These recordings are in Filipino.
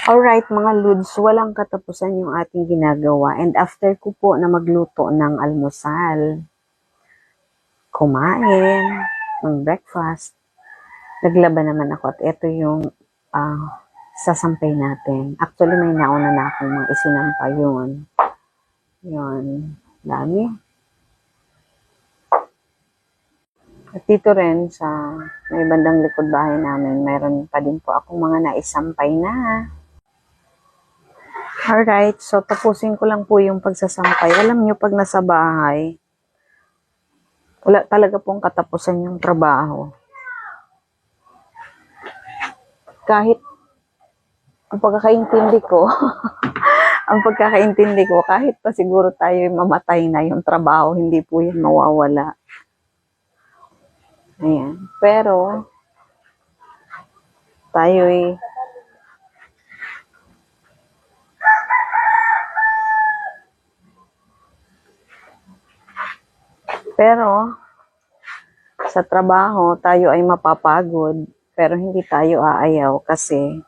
Alright mga Lods, walang katapusan yung ating ginagawa. And after ko po na magluto ng almusal, kumain, ng breakfast, naglaba naman ako at ito yung sasampay natin. Actually may nauna na akong mga isinampay yun. Yun, dami. At dito rin sa may bandang likod bahay namin, mayroon pa din po akong mga naisampay na. Alright, so tapusin ko lang po yung pagsasampay. Alam nyo, pag nasa bahay, wala talaga pong katapusan yung trabaho. Kahit ang pagkakaintindi ko, kahit pa siguro tayo mamatay na, yung trabaho, hindi po yan mawawala. Ayan. Pero, tayo'y sa trabaho, tayo ay mapapagod, pero hindi tayo aayaw kasi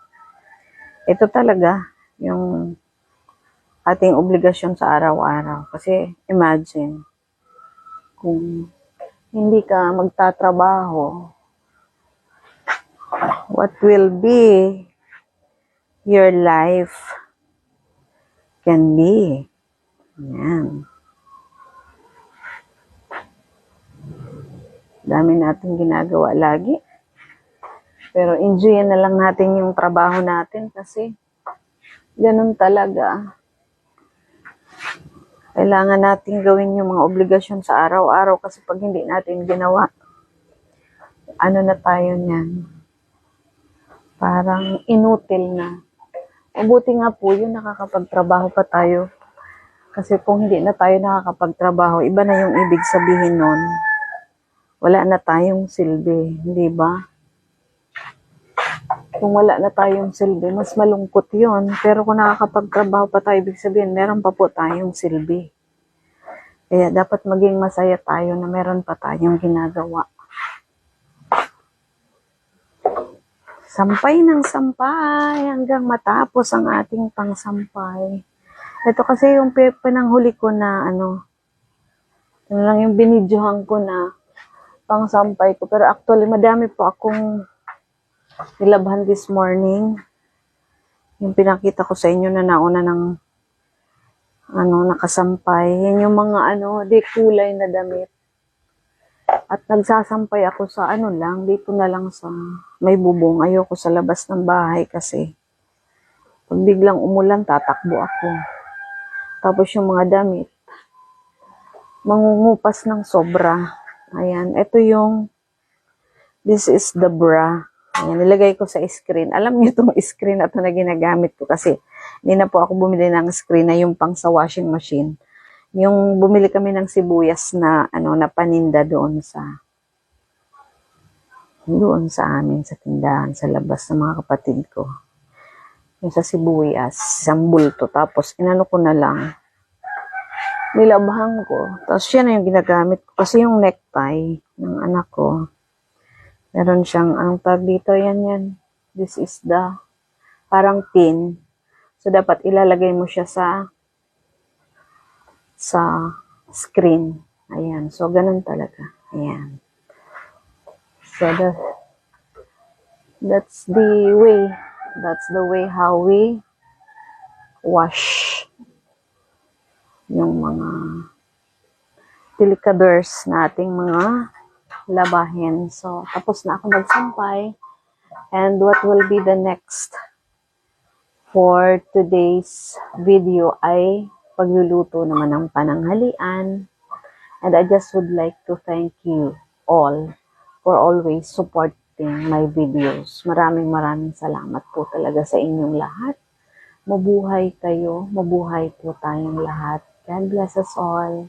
ito talaga yung ating obligasyon sa araw-araw. Kasi imagine, kung hindi ka magtatrabaho, what will be your life can be. Ayan. Dami natin ginagawa lagi. Pero enjoyin na lang natin yung trabaho natin kasi ganun talaga. Kailangan natin gawin yung mga obligasyon sa araw-araw kasi pag hindi natin ginawa, ano na tayo niyan? Parang inutil na. Mabuti nga po yun, nakakapagtrabaho pa tayo. Kasi kung hindi na tayo nakakapagtrabaho, iba na yung ibig sabihin nun. Wala na tayong silbi, hindi ba? Kung wala na tayong silbi, mas malungkot yun. Pero kung nakakapagtrabaho pa tayo, ibig sabihin, meron pa po tayong silbi. Kaya dapat maging masaya tayo na meron pa tayong ginagawa. Sampay ng sampay hanggang matapos ang ating pangsampay. Ito kasi yung pinanghuli ko na ano lang yung binidyohan ko na pangsampay ko. Pero actually, madami po akong nilabhan this morning. Yung pinakita ko sa inyo na nauna ng nakasampay. Yan yung mga di kulay na damit. At nagsasampay ako sa dito na lang sa may bubong. Ayoko sa labas ng bahay kasi pag biglang umulan, tatakbo ako. Tapos yung mga damit, mangungupas ng sobra. Ayan, ito yung, this is the bra. Ayan, nilagay ko sa screen. Alam niyo itong screen na ito na ginagamit ko kasi hindi na po ako bumili ng screen na yung pang sa washing machine. Yung bumili kami ng sibuyas na na paninda doon sa amin sa tindahan sa labas ng mga kapatid ko. Yung sa sibuyas, isang bulto. Tapos ko na lang. Nilabhan ko. Tapos yan na yung ginagamit ko. Kasi yung necktie ng anak ko, meron siyang, anong tag dito, yan. This is the, parang pin. So, dapat ilalagay mo siya sa screen. Ayan. So, ganun talaga. Ayan. So, that's the way. That's the way how we wash yung mga delicadors nating mga labahin. So, tapos na ako magsampay. And what will be the next for today's video ay pagluluto naman ng pananghalian. And I just would like to thank you all for always supporting my videos. Maraming salamat po talaga sa inyong lahat. Mabuhay kayo, mabuhay po tayong lahat. God bless us all.